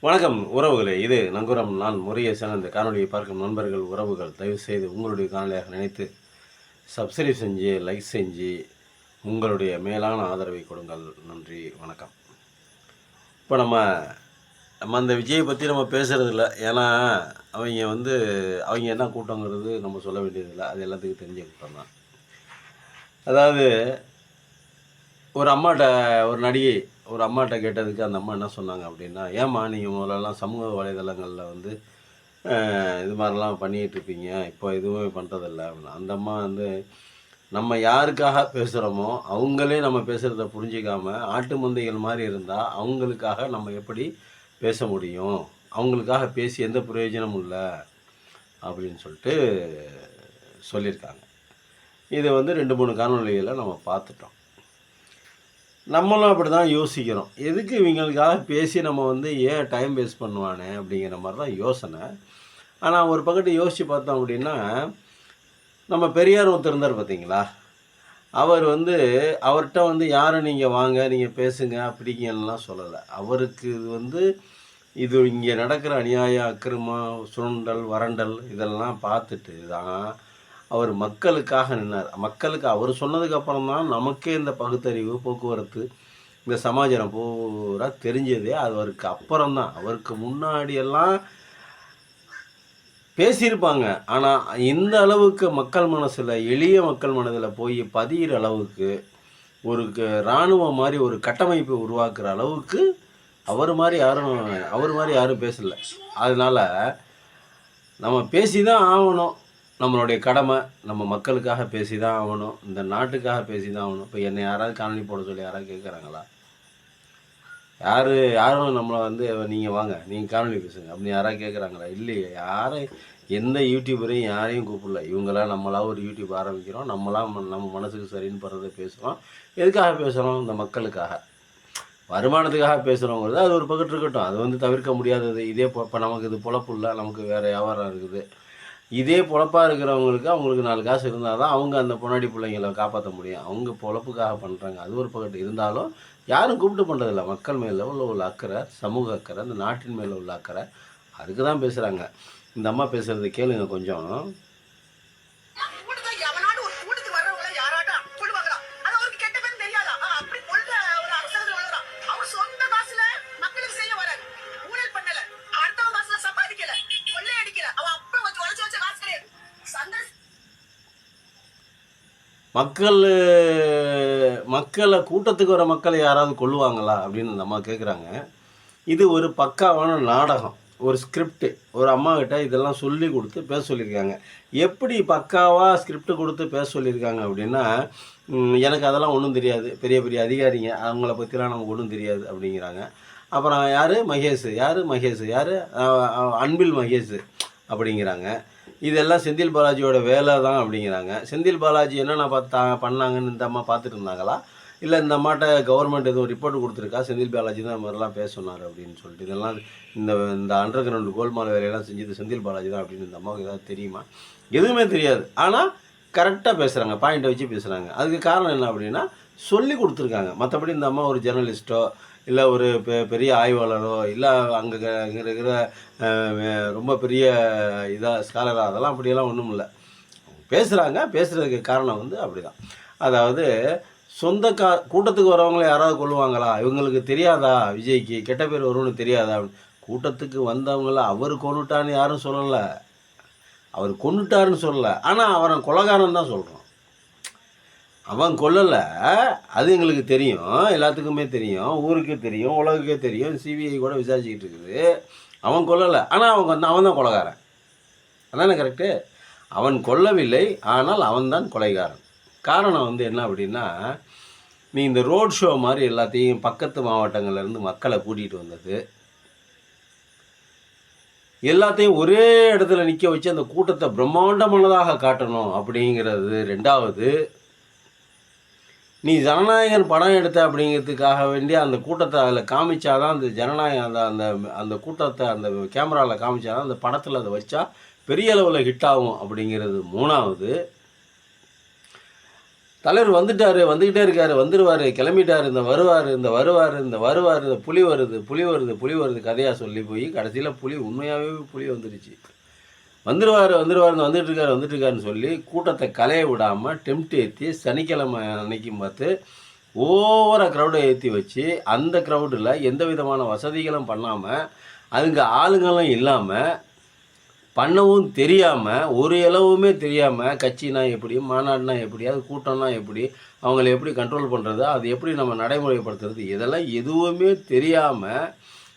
வணக்கம் உறவுகளே, இது நங்குரம். நான் முருகேசன். இந்த காணொலியை பார்க்கும் நண்பர்கள், உறவுகள் தயவுசெய்து உங்களுடைய காணொலியாக நினைத்து சப்ஸ்கிரைப் செஞ்சு, லைக் செஞ்சு உங்களுடைய மேலான ஆதரவை கொடுங்கள். நன்றி, வணக்கம். இப்போ நம்ம அந்த விஜயை பற்றி நம்ம பேசுகிறது இல்லை. ஏன்னா அவங்க என்ன கூட்டங்கிறது நம்ம சொல்ல வேண்டியதில்லை. அது எல்லாத்துக்கும் தெரிஞ்ச கூட்டம் தான். அதாவது ஒரு நடிகை ஒரு அம்மாட்ட கேட்டதுக்கு அந்த அம்மா என்ன சொன்னாங்க அப்படின்னா, ஏம்மா நீங்கள் முதல்லலாம் சமூக வலைதளங்களில் இது மாதிரிலாம் பண்ணிகிட்டு இருப்பீங்க, இப்போ எதுவுமே பண்ணுறதில்ல அப்படின்னா. அந்த அம்மா நம்ம யாருக்காக பேசுகிறோமோ அவங்களே நம்ம பேசுகிறத புரிஞ்சிக்காம ஆட்டு மந்தைகள் மாதிரி இருந்தால் அவங்களுக்காக நம்ம எப்படி பேச முடியும், அவங்களுக்காக பேசி எந்த பிரயோஜனமும் இல்லை அப்படின்னு சொல்லிட்டு சொல்லியிருக்காங்க. இதை 2-3 காணொலிகளை நம்ம பார்த்துட்டோம். நம்மளும் அப்படி தான் யோசிக்கிறோம். எதுக்கு இவங்களுக்காக பேசி நம்ம ஏன் டைம் வேஸ்ட் பண்ணுவானே அப்படிங்கிற மாதிரி தான் யோசனை. ஆனால் ஒரு பக்கத்து யோசித்து பார்த்தோம் அப்படின்னா, நம்ம பெரியார் ஒருத்தர் இருந்தார் பார்த்தீங்களா, அவர் அவர்கிட்ட யாரும் நீங்கள் வாங்க, நீங்கள் பேசுங்க அப்படிங்கலாம் சொல்லலை. அவருக்கு இது இங்கே நடக்கிற அநியாயம், அக்கிரமம், சுரண்டல், வரண்டல் இதெல்லாம் பார்த்துட்டு தான் அவர் மக்களுக்காக நின்னார். மக்களுக்கு அவர் சொன்னதுக்கு அப்புறம் தான் நமக்கே இந்த பகுத்தறிவு, போக்குவரத்து, இந்த சமாச்சாரம் பூரா தெரிஞ்சதே அவருக்கு அப்புறம்தான். அவருக்கு முன்னாடியெல்லாம் பேசியிருப்பாங்க. ஆனால் இந்த அளவுக்கு மக்கள் மனசில், எளிய மக்கள் மனதில் போய் பதிகிற அளவுக்கு ஒரு இராணுவம் மாதிரி ஒரு கட்டமைப்பை உருவாக்குற அளவுக்கு அவர் மாதிரி யாரும் பேசலை. அதனால் நம்ம பேசி தான் ஆகணும். நம்மளுடைய கடமை. நம்ம மக்களுக்காக பேசி தான் ஆகணும். இந்த நாட்டுக்காக பேசி தான் ஆகணும். இப்போ என்னை யாராவது காணொலி போட சொல்லி யாராவது கேட்குறாங்களா? யாரும் நம்மளை நீங்கள் வாங்க, நீங்கள் காணொலி பேசுங்க அப்படின்னு யாராவது கேட்குறாங்களா? இல்லையே. எந்த யூடியூபரையும் யாரையும் கூப்பிடல. இவங்களாம் நம்மளாக ஒரு யூடியூப் ஆரம்பிக்கிறோம், நம்ம மனசுக்கு சரின்னு படுறதை பேசுகிறோம். எதுக்காக பேசுகிறோம்? இந்த மக்களுக்காக, வருமானத்துக்காக பேசுகிறோங்கிறது அது ஒரு பக்கத்து இருக்கட்டும். அது தவிர்க்க முடியாதது. இப்போ நமக்கு இது பொழப்பு இல்லை, நமக்கு வேறு வியாபாரம் இருக்குது. இதே பொழப்பாக இருக்கிறவங்களுக்கு அவங்களுக்கு 4 காசு இருந்தால் தான் அவங்க அந்த பொன்னாடி பிள்ளைங்களை காப்பாற்ற முடியும். அவங்க பொழப்புக்காக பண்ணுறாங்க. அது ஒரு பக்கத்து இருந்தாலும் யாரும் கூப்பிட்டு பண்ணுறதில்ல. மக்கள் மேலே உள்ள அக்கறை, சமூக அக்கறை, இந்த நாட்டின் மேலே உள்ள அக்கறை, அதுக்கு தான் பேசுகிறாங்க. இந்த அம்மா பேசுகிறது கேளுங்க கொஞ்சம். மக்களை கூட்டத்துக்கு வர மக்களை யாராவது கொல்லுவாங்களா அப்படின்னு அந்த அம்மா கேட்குறாங்க. இது ஒரு பக்காவான நாடகம், ஒரு ஸ்கிரிப்டு. ஒரு அம்மாக்கிட்ட இதெல்லாம் சொல்லி கொடுத்து பேச சொல்லியிருக்காங்க. எப்படி பக்காவாக ஸ்கிரிப்டு கொடுத்து பேச சொல்லியிருக்காங்க அப்படின்னா, எனக்கு அதெல்லாம் ஒன்றும் தெரியாது, பெரிய பெரிய அதிகாரிங்க அவங்கள பற்றிலாம் நமக்கு ஒன்றும் தெரியாது அப்படிங்கிறாங்க. அப்புறம் மகேஷ் அன்பில் மகேஷ் அப்படிங்கிறாங்க. இதெல்லாம் செந்தில் பாலாஜியோட வேலை தான் அப்படிங்கிறாங்க. செந்தில் பாலாஜி என்னென்ன பண்ணாங்கன்னு இந்த அம்மா பார்த்துட்டு இருந்தாங்களா? இல்லை இந்த அம்மாட்ட கவர்மெண்ட் எதுவும் ரிப்போர்ட் கொடுத்துருக்கா, செந்தில் பாலாஜி தான் மாதிரிலாம் பேச சொன்னார் அப்படின்னு சொல்லிட்டு? இதெல்லாம் இந்த அண்டர் கிரவுண்டு கோல்மால் வேலையெல்லாம் செஞ்சது செந்தில் பாலாஜி தான் அப்படின்னு இந்த அம்மாவுக்கு ஏதாவது தெரியுமா? எதுவுமே தெரியாது. ஆனால் கரெக்டாக பேசுகிறாங்க, பாயிண்ட்டை வச்சு பேசுகிறாங்க. அதுக்கு காரணம் என்ன அப்படின்னா, சொல்லி கொடுத்துருக்காங்க. மற்றபடி இந்த அம்மா ஒரு ஜெர்னலிஸ்ட்டோ இல்லை ஒரு பெரிய ஆய்வாளரோ இல்லை அங்கே இருக்கிற ரொம்ப பெரிய ஸ்காலராக அதெல்லாம் அப்படியெல்லாம் ஒன்றும் இல்லை. பேசுகிறதுக்கு காரணம் அப்படி தான். அதாவது கூட்டத்துக்கு வரவங்கள யாராவது கொள்ளுவாங்களா? இவங்களுக்கு தெரியாதா விஜய்க்கு கெட்ட பேர் வரும்னு தெரியாதா? கூட்டத்துக்கு வந்தவங்கள அவர் கொண்டுட்டான்னு யாரும் சொல்லலை, அவர் கொண்டுட்டாருன்னு சொல்லலை. ஆனால் அவரை கொலைகாரன் தான் சொல்கிறோம். அவன் கொல்லலை, அது எங்களுக்கு தெரியும், எல்லாத்துக்குமே தெரியும், ஊருக்கே தெரியும், உலகுக்கே தெரியும், சிபிஐ கூட விசாரிச்சுக்கிட்டு இருக்குது. அவன் கொல்லலை, ஆனால் அவன் தான் கொலைகாரன். அதானே கரெக்டு? அவன் கொல்லவில்லை, ஆனால் அவன்தான் கொலைகாரன். காரணம் என்ன அப்படின்னா, நீ இந்த ரோட் ஷோ மாதிரி எல்லாத்தையும் பக்கத்து மாவட்டங்கள்லேருந்து மக்களை கூட்டிகிட்டு வந்தது, எல்லாத்தையும் ஒரே இடத்துல நிற்க வச்சு அந்த கூட்டத்தை பிரம்மாண்டமானதாக காட்டணும் அப்படிங்கிறது. ரெண்டாவது, நீ ஜனநாயகன் படம் எடுத்த அப்படிங்கிறதுக்காக வேண்டிய அந்த கூட்டத்தை அதில் காமிச்சாதான் அந்த ஜனநாயகம் அந்த அந்த கூட்டத்தை அந்த கேமராவில் காமிச்சாதான் அந்த படத்தில் அதை வச்சா பெரிய அளவில் ஹிட் ஆகும் அப்படிங்கிறது. மூணாவது, தலைவர் வந்துட்டார், வந்துக்கிட்டே இருக்கார், வந்துடுவார், கிளம்பிட்டார், இந்த வருவார், இந்த வருவார், இந்த வருவார், இந்த புலி வருது, புலி வருது, புலி வருது கதையாக சொல்லி போய் கடைசியில் புலி உண்மையாகவே புலி வந்துடுச்சு. வந்துடுவார் வந்துட்டுருக்காருன்னு சொல்லி கூட்டத்தை கலைய விடாமல் டெம்ட் ஏற்றி சனிக்கிழமை அன்னைக்கும் பார்த்து ஓவராக க்ரௌடை ஏற்றி வச்சு அந்த க்ரௌடில் எந்த விதமான வசதிகளும் பண்ணாமல் அதுங்க ஆளுங்களும் இல்லாமல் பண்ணவும் தெரியாமல் ஒரு இளவுமே தெரியாமல் கட்சினா எப்படி, மாநாடுனா எப்படி, அது கூட்டம்னா எப்படி, அவங்கள எப்படி கண்ட்ரோல் பண்ணுறது, அது எப்படி நம்ம நடைமுறைப்படுத்துறது, இதெல்லாம் எதுவுமே தெரியாமல்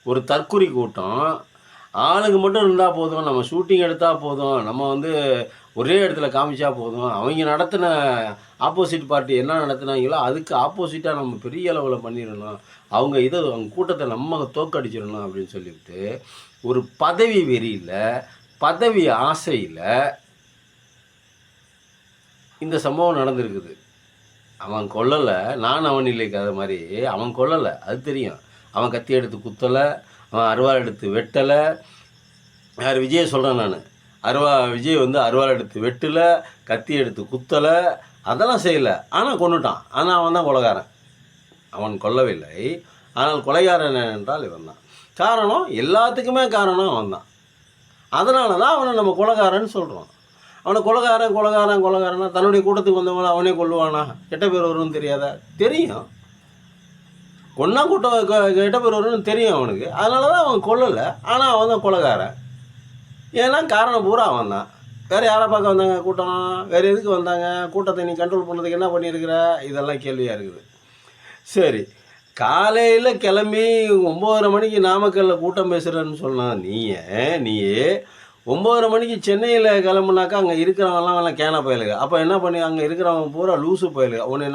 ஒரு தற்குறி கூட்டம். ஆளுங்க மட்டும் இருந்தால் போதும், நம்ம ஷூட்டிங் எடுத்தால் போதும், நம்ம வந்து ஒரே இடத்துல காமிச்சா போதும், அவங்க நடத்தின ஆப்போசிட் பார்ட்டி என்ன நடத்துனாங்களோ அதுக்கு ஆப்போசிட்டாக நம்ம பெரிய அளவில் பண்ணிடணும், அவங்க கூட்டத்தை நம்ம தோக்கடிச்சிடணும் அப்படின்னு சொல்லிவிட்டு ஒரு பதவி வெறியில் பதவி ஆசையில் இந்த சம்பவம் நடந்திருக்குது. அவன் கொல்லலை, நான் அவன் இல்லை கதை மாதிரி அவன் கொல்லலை, அது தெரியும். அவன் கத்தி எடுத்து குத்தலை, அவன் அருவாள் எடுத்து வெட்டலை. யார் விஜயை சொல்கிறேன் நான், விஜய் வந்து அருவாள் எடுத்து வெட்டலை, கத்தி எடுத்து குத்தலை, அதெல்லாம் செய்யலை. ஆனால் கொண்டுட்டான். ஆனால் அவன் தான் கொலைகாரன். அவன் கொல்லவில்லை, ஆனால் கொலைகாரன் என்றால் இவன் தான் காரணம். எல்லாத்துக்குமே காரணம் அவன் தான். அதனால தான் அவனை நம்ம கொலைகாரன்னு சொல்கிறோம். அவனை கொலைகாரன்னா தன்னுடைய கூட்டத்துக்கு வந்தவங்கள அவனே கொல்லுவானா? கெட்ட பேர் வரும்னு தெரியாதா? தெரியும். கொன்னா கூட்டம் கெட்ட பேர் வரும்னு தெரியும் அவனுக்கு. அதனால தான் அவன் கொல்லலை, ஆனால் அவன் தான் கொலைகாரன். ஏன்னா காரணம் பூரா அவன் தான். வேறு யாரை பார்க்க வந்தாங்க கூட்டம்? வேறு எதுக்கு வந்தாங்க? கூட்டத்தை நீ கண்ட்ரோல் பண்ணுறதுக்கு என்ன பண்ணியிருக்கிற? இதெல்லாம் கேள்வியாக இருக்குது. சரி, காலையில் கிளம்பி 9:30 மணிக்கு நாமக்கல்லில் கூட்டம் பேசுகிறேன்னு சொன்னான் நீயே 9:30 மணிக்கு சென்னையில் கிளம்புனாக்கா அங்கே இருக்கிறவங்கலாம் கேன பயலுங்க. அப்போ என்ன பண்ணி அங்கே இருக்கிறவங்க பூரா லூசு பயலுங்க. உன்னை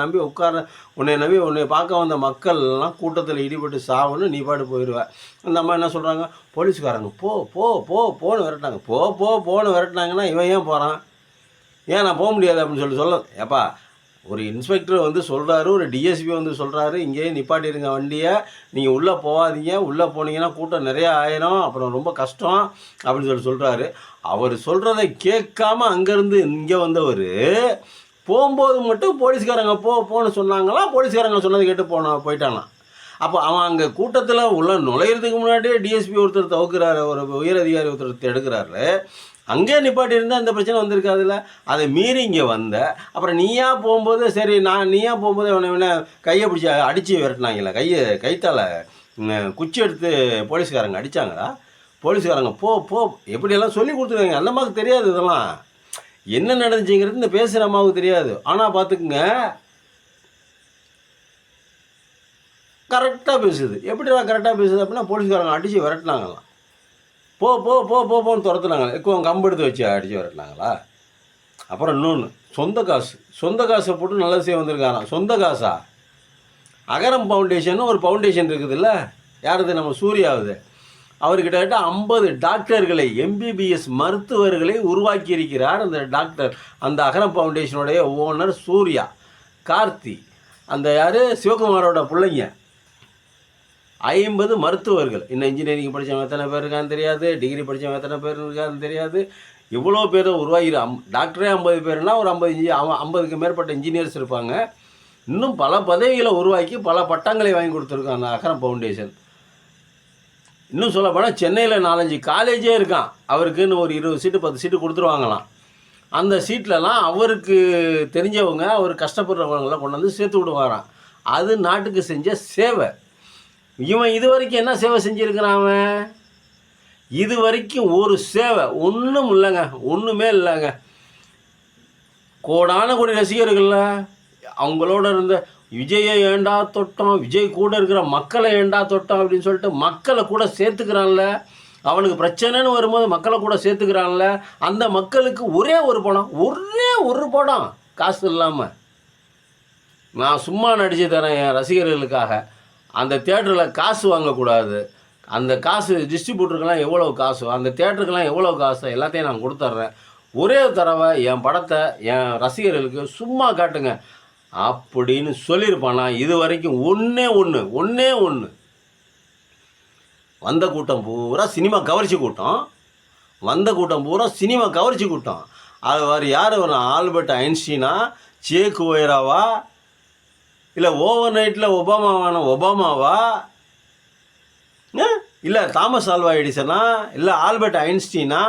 நம்பி உன்னை பார்க்க வந்த மக்கள்லாம் கூட்டத்தில் இடிபட்டு சாவுன்னு நீ பாட்டு போயிடுவேன். அந்த அம்மா என்ன சொல்கிறாங்க, போலீஸ்காரங்க போன்னு விரட்டினாங்க. போன்னு விரட்டினாங்கன்னா இவன் ஏன் போகிறான்? ஏன் நான் போக முடியாது அப்படின்னு சொல்ல ஏப்பா, ஒரு இன்ஸ்பெக்டர் வந்து சொல்கிறாரு, ஒரு டிஎஸ்பி வந்து சொல்கிறாரு, இங்கேயே நிப்பாட்டிடுங்க வண்டியை, நீங்கள் உள்ளே போகாதீங்க, உள்ளே போனீங்கன்னா கூட்டம் நிறையா ஆயிரும், அப்புறம் ரொம்ப கஷ்டம் அப்படின்னு சொல்கிறாரு. அவர் சொல்கிறத கேட்காம அங்கேருந்து இங்கே வந்தவர் போகும்போது மட்டும் போலீஸ்காரங்க போன்னு சொன்னாங்களா, போலீஸ்காரங்க சொன்னதை கேட்டு போயிட்டானா? அப்போ அவன் அங்கே கூட்டத்தில் உள்ள நுழையிறதுக்கு முன்னாடியே டிஎஸ்பி ஒருத்தர் தவிர்க்கிறாரு, ஒரு உயர் அதிகாரி ஒருத்தர் எடுக்கிறாரு. அங்கே நிப்பாட்டி இருந்தால் அந்த பிரச்சனை வந்திருக்காதுல்ல. அதை மீறி இங்கே வந்த அப்புறம் நீயா போகும்போது சரி, நீயா போகும்போது அவனை கையை பிடிச்சி அடித்து விரட்டினாங்களா? கைத்தால் குச்சி எடுத்து போலீஸ்காரங்க அடித்தாங்களா? போலீஸ்காரங்க போ எப்படியெல்லாம் சொல்லி கொடுத்துருக்காங்க. அந்த அம்மாவுக்கு தெரியாது இதெல்லாம் என்ன நடந்துச்சுங்கிறது, இந்த பேசுகிற அம்மாவுக்கு தெரியாது. ஆனால் பார்த்துக்குங்க, கரெக்டாக பேசுது. எப்படிடா கரெக்டாக பேசுது அப்படின்னா, போலீஸ்காரங்க அடித்து விரட்டினாங்களாம். போன்னு துரத்துனாங்களா? கம்பு எடுத்து வச்சு அடித்து விரட்டினாங்களா? அப்புறம் இன்னொன்று, சொந்த காசை போட்டு நல்ல செய்ய வந்திருக்காராம். சொந்த காசா? அகரம் ஃபவுண்டேஷன் ஒரு ஃபவுண்டேஷன் இருக்குதுல்ல, யாருது? நம்ம சூர்யாவுது. அவர்கிட்ட 50 டாக்டர்களை, எம்பிபிஎஸ் மருத்துவர்களை உருவாக்கி இருக்கிறார் அந்த டாக்டர். அந்த அகரம் ஃபவுண்டேஷனுடைய ஓனர் சூர்யா, கார்த்தி, அந்த யார் சிவகுமாரோட பிள்ளைங்க. 50 மருத்துவர்கள். இன்னும் இன்ஜினியரிங் படித்தவங்க எத்தனை பேர் இருக்கான்னு தெரியாது, டிகிரி படித்தவங்க எத்தனை பேர் இருக்கான்னு தெரியாது. இவ்வளோ பேரை உருவாகிற டாக்டரே 50 பேர்னால் ஒரு 50க்கு மேற்பட்ட இன்ஜினியர்ஸ் இருப்பாங்க. இன்னும் பல பதவிகளை உருவாக்கி பல பட்டங்களை வாங்கி கொடுத்துருக்காங்க அந்த அகரம் ஃபவுண்டேஷன். இன்னும் சொல்ல போனால் சென்னையில் 4-5 காலேஜே இருக்கான். அவருக்குன்னு ஒரு 20 சீட்டு 10 சீட்டு கொடுத்துருவாங்களாம். அந்த சீட்லலாம் அவருக்கு தெரிஞ்சவங்க, அவர் கஷ்டப்படுறவங்களாம் கொண்டு வந்து சேர்த்து விடுவாராம். அது நாட்டுக்கு செஞ்ச சேவை. இவன் இது வரைக்கும் என்ன சேவை செஞ்சுருக்கிறான்? அவன் இது வரைக்கும் ஒரு சேவை ஒன்றும் இல்லைங்க, ஒன்றுமே இல்லைங்க. கோடான கோடி ரசிகர்கள்ல அவங்களோட இருந்த விஜயை ஏண்டா தொட்டோம், விஜய் கூட இருக்கிற மக்களை ஏண்டா தொட்டோம் அப்படின்னு சொல்லிட்டு மக்களை கூட சேர்த்துக்கிறான்ல. அவனுக்கு பிரச்சனைன்னு வரும்போது மக்களை கூட சேர்த்துக்கிறான்ல. அந்த மக்களுக்கு ஒரே ஒரு படம் காசு இல்லாமல் நான் சும்மா நடித்து தரேன் என் ரசிகர்களுக்காக. அந்த தேட்டரில் காசு வாங்கக்கூடாது. அந்த காசு டிஸ்ட்ரிபியூட்டருக்கெல்லாம் எவ்வளோ காசோ, அந்த தேட்டருக்கெல்லாம் எவ்வளோ காசோ எல்லாத்தையும் நான் கொடுத்துட்றேன். ஒரே தடவை என் படத்தை என் ரசிகர்களுக்கு சும்மா காட்டுங்க அப்படின்னு சொல்லியிருப்பானா. இது வரைக்கும் ஒன்றே ஒன்று வந்த கூட்டம் பூரா சினிமா கவர்ச்சி கூட்டம். அது வேறு யார்? ஒரு ஆல்பர்ட் ஐன்ஸ்டீனா, சேக் ஒயராவா, இல்லை ஓவர் நைட்டில் ஒபாமாவா, இல்லை தாமஸ் ஆல்வா எடிசனா, இல்லை ஆல்பர்ட் ஐன்ஸ்டீனா,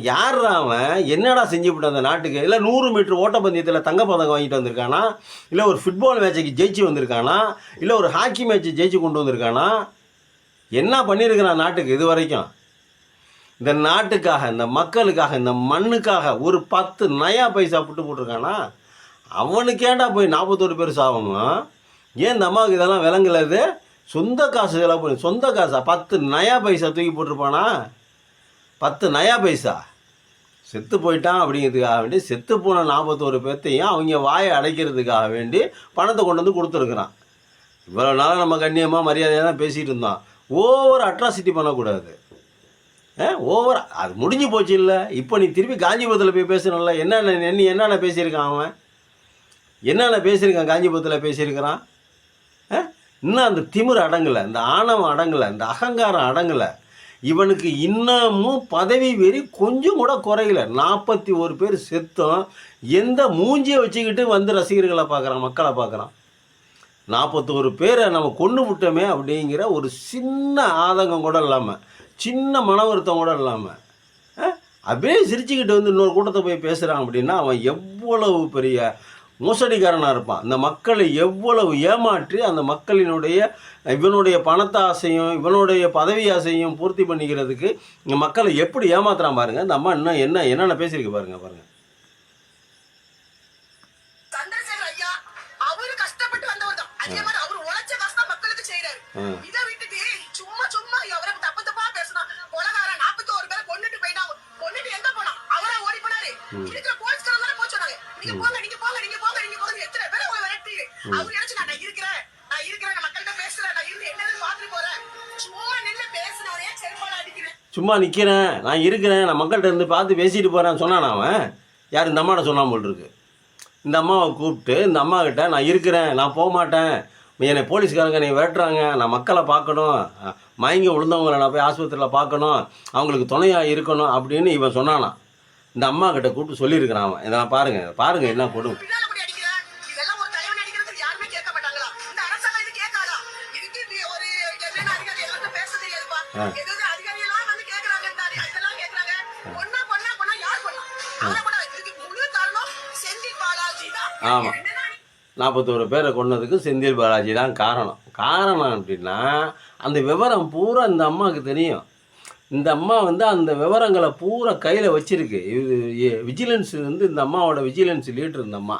யார் அவன்? என்னடா செஞ்சுவிட்டு அந்த நாட்டுக்கு? இல்லை 100 மீட்டர் ஓட்டப்பந்தயத்தில் தங்கப்பதக்கம் வாங்கிட்டு வந்திருக்கானா, இல்லை ஒரு ஃபுட்பால் மேட்சுக்கு ஜெயிச்சு வந்திருக்கானா, இல்லை ஒரு ஹாக்கி மேட்ச்சு ஜெயிச்சு கொண்டு வந்திருக்கானா? என்ன பண்ணியிருக்கிறான் நாட்டுக்கு இது வரைக்கும்? இந்த நாட்டுக்காக, இந்த மக்களுக்காக, இந்த மண்ணுக்காக ஒரு 10 நயா பைசா போட்டிருக்கானா? அவனுக்கேண்டா போய் 41 பேர் சாவமா? ஏன் இந்த அம்மாவுக்கு இதெல்லாம் விளங்கலது? சொந்த காசு செலவு பண்ணி, சொந்த காசா 10 நயா பைசா தூக்கி போட்டிருப்பானா? 10 நயா பைசா. செத்து போயிட்டான் அப்படிங்கிறதுக்காக வேண்டி செத்து போன 41 பேர்த்தையும் அவங்க வாயை அடைக்கிறதுக்காக வேண்டி பணத்தை கொண்டு வந்து கொடுத்துருக்குறான். இவ்வளோ நாளாக நம்ம கண்ணியமாக மரியாதையாக தான் பேசிகிட்டு இருந்தோம். ஓவர் அட்ராசிட்டி பண்ணக்கூடாது. ஓவர் அது முடிஞ்சு போச்சு இல்லை. இப்போ நீ திருப்பி காஞ்சிபுரத்தில் போய் பேசணும்ல. என்னென்ன பேசியிருக்கான் அவன்? என்னென்ன பேசியிருக்கான்? காஞ்சிபுரத்தில் பேசியிருக்கிறான். இன்னும் அந்த திமிர் அடங்கலை, இந்த ஆணவம் அடங்கலை, இந்த அகங்காரம் அடங்கலை. இவனுக்கு இன்னமும் பதவி வெறி கொஞ்சம் கூட குறையல. 41 பேர் செத்தோம். எந்த மூஞ்சியை வச்சுக்கிட்டு வந்து ரசிகர்களை பார்க்குறான், மக்களை பார்க்குறான். 41 பேரை நம்ம கொண்டு விட்டோமே அப்படிங்கிற ஒரு சின்ன ஆதங்கம் கூட இல்லாமல், சின்ன மன வருத்தம் கூட இல்லாமல் அப்படியே சிரிச்சுக்கிட்டு வந்து இன்னொரு கூட்டத்தை போய் பேசுகிறான் அப்படின்னா அவன் எவ்வளவு பெரிய மோசடிக்காரனாக இருப்பான். இந்த மக்களை எவ்வளவு ஏமாற்றி அந்த இவனுடைய பணத்தாசையும் இவனுடைய பதவி ஆசையும் பூர்த்தி பண்ணிக்கிறதுக்கு இந்த மக்களை எப்படி ஏமாத்துறான் பாருங்க. இந்த அம்மா இன்னும் என்னென்ன பேசியிருக்கு பாருங்க. சும்மா நிற்கிறேன், நான் இருக்கிறேன், நான் மக்கள்கிட்ட இருந்து பார்த்து பேசிட்டு போகிறேன் சொன்னான் அவன். யார்? இந்த அம்மாட்ட சொன்னான் போல் இருக்கு. இந்த அம்மாவை கூப்பிட்டு இந்த அம்மா கிட்ட நான் இருக்கிறேன், நான் போக மாட்டேன், என்னை போலீஸ்காரங்க என்னை விரட்டுறாங்க, நான் மக்களை பார்க்கணும், மயங்கி விழுந்தவங்களை நான் போய் ஆஸ்பத்திரியில் பார்க்கணும், அவங்களுக்கு துணையாக இருக்கணும் அப்படின்னு இவன் சொன்னானா. இந்த அம்மா கிட்ட கூப்பிட்டு சொல்லியிருக்கிறான் அவன். இதெல்லாம் பாருங்க என்ன கொடுமை. ஆமாம், 41 பேரை கொன்னதுக்கு செந்தில் பாலாஜி தான் காரணம் அப்படின்னா அந்த விவரம் பூரா இந்த அம்மாவுக்கு தெரியும். இந்த அம்மா அந்த விவரங்களை பூரா கையில் வச்சிருக்கு. இது விஜிலன்ஸ் இந்த அம்மாவோட விஜிலன்ஸ் லீடர். இந்த அம்மா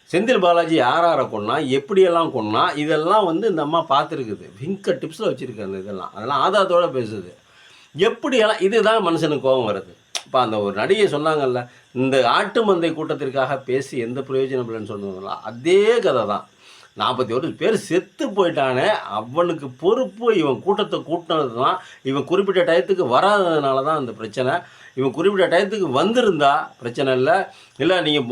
செந்தில் பாலாஜி யாரை கொன்னா, எப்படியெல்லாம் கொன்னா, இதெல்லாம் இந்த அம்மா பார்த்துருக்குது. ஃபிங்கர் டிப்ஸில் வச்சுருக்கு அந்த அதெல்லாம் ஆதாரத்தோடு பேசுது. எப்படியெல்லாம் இதுதான் மனுஷனுக்கு கோபம் வருது. இப்போ அந்த ஒரு நடிகை சொன்னாங்கல்ல, இந்த ஆட்டு மந்தை கூட்டத்திற்காக பேசி எந்த பிரயோஜனம் இல்லைன்னு சொன்னதுங்களா, அதே கதை தான். 41 பேர் செத்து போயிட்டானே, அவனுக்கு பொறுப்பு இவன் கூட்டத்தை கூட்டினது தான். இவன் குறிப்பிட்ட டயத்துக்கு வராததுனால தான் அந்த பிரச்சனை. இவன் குறிப்பிட்ட டயத்துக்கு வந்திருந்தா பிரச்சனை இல்லை. நீங்கள்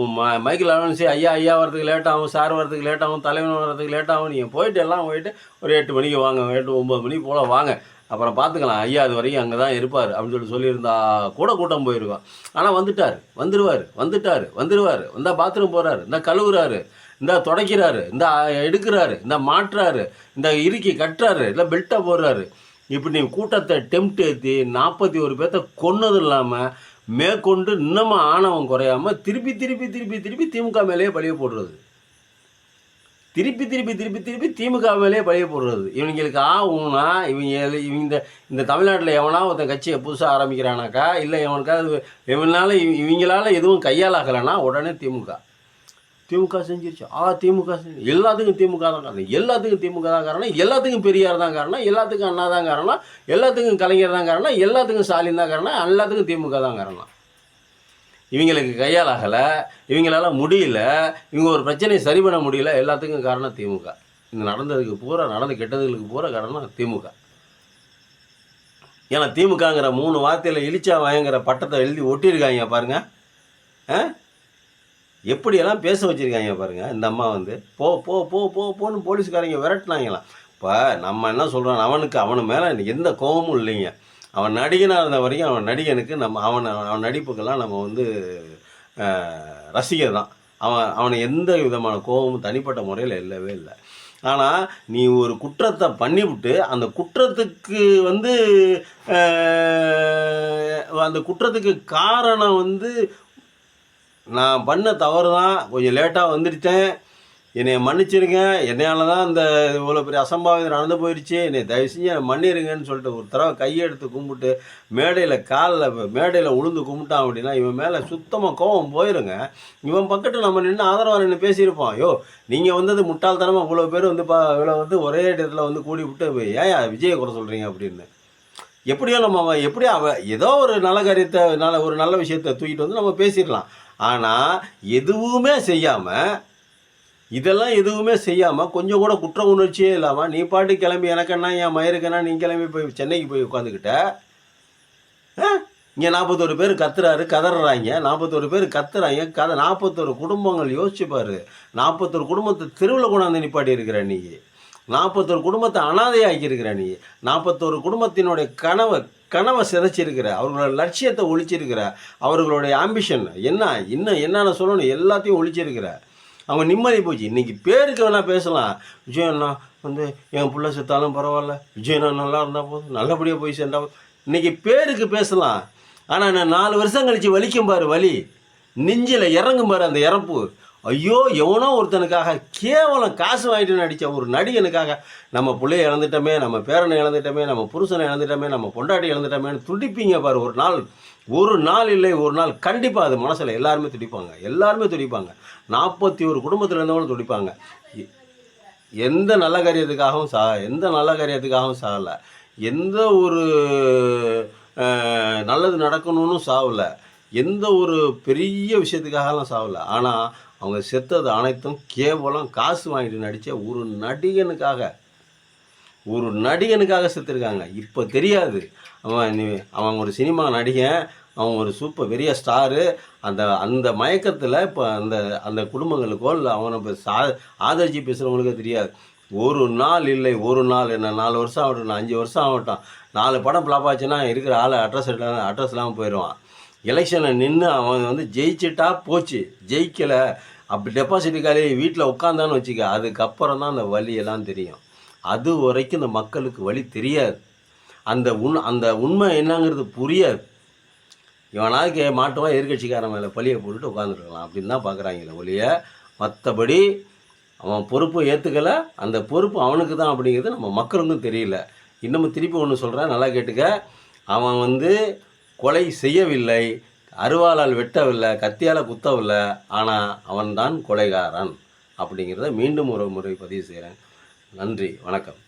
மைக்கேல் அலோன்சி ஐயா வரதுக்கு லேட்டாகும், சார் வரதுக்கு லேட்டாகும், தலைவன் வரதுக்கு லேட்டாகும், நீங்கள் போயிட்டு ஒரு 8 மணிக்கு வாங்க, 8-9 மணிக்கு போல் வாங்க, அப்புறம் பார்த்துக்கலாம், ஐயா அது வரைக்கும் அங்கே தான் இருப்பார் அப்படின்னு சொல்லியிருந்தா கூட கூட்டம் போயிருக்கோம். ஆனால் வந்துடுவார், இந்த பாத்ரூம் போகிறாரு, இந்த கழுவுறாரு, இந்த துடைக்கிறாரு, இந்த எடுக்கிறாரு, இந்த மாட்டுறாரு, இந்த இறுக்கி கட்டுறாரு, இல்லை பெல்ட்டை போடுறாரு. இப்படி நீ கூட்டத்தை டெம்ட் ஏற்றி 41 பேர்த்த கொன்னது இல்லாமல் மேற்கொண்டு இன்னமும் ஆணவம் குறையாமல் திருப்பி திமுக மேலேயே பழிய போடுறது. திருப்பி திமுக மேலேயே பழிய போடுறது. இவங்களுக்கு ஆகும்னா இந்த தமிழ்நாட்டில் எவனா ஒருத்தன் கட்சியை புதுசாக ஆரம்பிக்கிறானாக்கா, இல்லை இவங்களால எதுவும் கையாளாகலைன்னா உடனே திமுக செஞ்சிருச்சு. திமுக எல்லாத்துக்கும் திமுக தான் காரணம், எல்லாத்துக்கும் பெரியார் தான் காரணம், எல்லாத்துக்கும் அண்ணா தான் காரணம், எல்லாத்துக்கும் கலைஞர் தான் காரணம், எல்லாத்துக்கும் ஸ்டாலின் தான் காரணம், எல்லாத்துக்கும் திமுக தான் காரணம். இவங்களுக்கு கையாளாகலை, இவங்களால முடியல, இவங்க ஒரு பிரச்சனையை சரி பண்ண முடியல, எல்லாத்துக்கும் காரணம் திமுக. இந்த நடந்த கெட்டதுகளுக்கு பூரா காரணம் திமுக. ஏன்னா திமுகங்கிற 3 வார்த்தையில் இழிச்சா வாங்கிற பட்டத்தை எழுதி ஒட்டியிருக்காங்க பாருங்க. எப்படியெல்லாம் பேச வச்சுருக்காங்க பாருங்கள். இந்த அம்மா போன்னு போலீஸ்காரங்க விரட்டினாங்களாம். இப்போ நம்ம என்ன சொல்கிறோம், அவனு மேலே எந்த கோபமும் இல்லைங்க. அவன் நடிகனாக இருந்த வரைக்கும் அவன் நடிகனுக்கு அவன் நடிப்புக்கெல்லாம் நம்ம ரசிகர் தான். அவனை எந்த விதமான கோபமும் தனிப்பட்ட முறையில் இல்லவே இல்லை. ஆனால் நீ ஒரு குற்றத்தை பண்ணிவிட்டு அந்த குற்றத்துக்கு வந்து அந்த குற்றத்துக்கு காரணம் வந்து நான் பண்ண தவறு தான், கொஞ்சம் லேட்டாக வந்துடுச்சேன், என்னை மன்னிச்சிருங்க, என்னையால் தான் இந்த இவ்வளோ பெரிய அசம்பாவிதம் நடந்து போயிடுச்சு, என்னை தயவு செஞ்சு என்னை மன்னிருங்கன்னு சொல்லிட்டு ஒரு தடவை கையெடுத்து கும்பிட்டு மேடையில் உளுந்து கும்பிட்டான் அப்படின்னா இவன் மேலே சுத்தமாக கோபம் போயிருங்க. இவன் பக்கத்தில் நம்ம நின்று ஆதரவாக நின்று பேசியிருப்போம். ஐயோ நீங்கள் வந்தது முட்டாள்தனமாக இவ்வளோ பேர் வந்து இவ்வளோ வந்து ஒரே இடத்துல வந்து கூடி விட்டு ஏன் விஜயை குறை சொல்கிறீங்க அப்படின்னு. எப்படியோ நம்ம ஏதோ ஒரு நல்ல காரியத்தை ஒரு நல்ல விஷயத்தை தூக்கிட்டு வந்து நம்ம பேசிடலாம். ஆனால் இதெல்லாம் எதுவுமே செய்யாமல் கொஞ்சம் கூட குற்ற உணர்ச்சியே இல்லாமல் நீ பாட்டு கிளம்பி எனக்கண்ணா என் மயிருக்கண்ணா நீ கிளம்பி போய் சென்னைக்கு போய் உட்காந்துக்கிட்ட. இங்கே 41 பேர் கதறாங்க, 41 பேர் கத்துறாங்க. 41 குடும்பங்கள் யோசிச்சுப்பார். 41 குடும்பத்தை தெருவில் கொண்டாந்து நிப்பாட்டி இருக்கிற நீ, 41 குடும்பத்தை அனாதையாக்கி இருக்கிற நீ, 41 குடும்பத்தினுடைய கனவை சிதைச்சிருக்கிற, அவர்களோட லட்சியத்தை ஒழிச்சிருக்கிற, அவர்களுடைய ஆம்பிஷன் இன்னும் என்னென்ன சொல்லணும் எல்லாத்தையும் ஒழிச்சிருக்கிற. அவங்க நிம்மதி போச்சு. இன்றைக்கி பேருக்கு வேணால் பேசலாம், விஜய் அண்ணா வந்து என் பிள்ளை செத்தாலும் பரவாயில்ல, விஜய் அண்ணா நல்லா இருந்தால் போதும், நல்லபடியாக போய் சேர்ந்தா போதும், இன்றைக்கி பேருக்கு பேசலாம். ஆனால் நான் 4 வருஷம் கழித்து வலிக்கும் பாரு, வலி நெஞ்சில் இறங்கும் பாரு அந்த இறப்பு. ஐயோ எவனோ ஒருத்தனுக்காக கேவலம் காசு வாங்கிட்டு நடித்த ஒரு நடிகனுக்காக நம்ம பிள்ளைய இழந்துட்டோமே, நம்ம பேரனை இழந்துட்டோமே, நம்ம புருஷனை இழந்துட்டோமே, நம்ம பொண்டாட்டி இழந்துட்டோமேன்னு துடிப்பீங்க பாரு. ஒரு நாள் இல்லை ஒரு நாள் கண்டிப்பாக அது மனசில் எல்லாருமே துடிப்பாங்க. 41 குடும்பத்தில் இருந்தவங்களும் துடிப்பாங்க. எந்த நல்ல காரியத்துக்காகவும் சாகலை, எந்த ஒரு நல்லது நடக்கணும்னு சாகலை, எந்த ஒரு பெரிய விஷயத்துக்காகலாம் சாகலை. ஆனால் அவங்க செத்தது அனைத்தும் கேவலம் காசு வாங்கிட்டு நடித்த ஒரு நடிகனுக்காக செத்துருக்காங்க. இப்போ தெரியாது, அவன் ஒரு சினிமா நடிகன், அவன் ஒரு சூப்பர் பெரிய ஸ்டாரு. அந்த மயக்கத்தில் இப்போ அந்த குடும்பங்களுக்கோ இல்லை அவனை இப்போ ஆதரிச்சு பேசுகிறவங்களுக்கே தெரியாது. ஒரு நாள் என்ன 4 வருஷம் ஆகட்டும், 5 வருஷம் ஆகட்டும், 4 படம் ஃப்ளாப் ஆச்சுன்னா இருக்கிற ஆளை அட்ரஸ் இல்லாமல் போயிடுவான். எலெக்ஷனில் நின்று அவன் வந்து ஜெயிச்சிட்டா போச்சு, ஜெயிக்கலை அப்படி டெபாசிட்டுக்காலே வீட்டில் உட்காந்தான்னு வச்சுக்க, அதுக்கப்புறம் தான் அந்த வலியெல்லாம் தெரியும். அது வரைக்கும் இந்த மக்களுக்கு வலி தெரியாது. அந்த உண்மை என்னங்கிறது புரியாது. இவனாவது மாட்டுவான், எதிர்கட்சிக்காரன் மேலே பழியை போட்டுட்டு உட்காந்துருக்கலாம் அப்படின்னு தான் பார்க்குறாங்களே ஒழிய, மற்றபடி அவன் பொறுப்பு ஏற்றுக்கலை, அந்த பொறுப்பு அவனுக்கு தான் அப்படிங்கிறது நம்ம மக்களுக்கும் தெரியல. இன்னமும் திருப்பி ஒன்று சொல்கிறேன், நல்லா கேட்டுக்க. அவன் வந்து கொலை செய்யவில்லை, அருவாளால் வெட்டவில்லை, கத்தியால் குத்தவில்லை, ஆனால் அவன்தான் கொலைகாரன் அப்படிங்கிறத மீண்டும் ஒரு முறை பதிவு செய்கிறேன். நன்றி, வணக்கம்.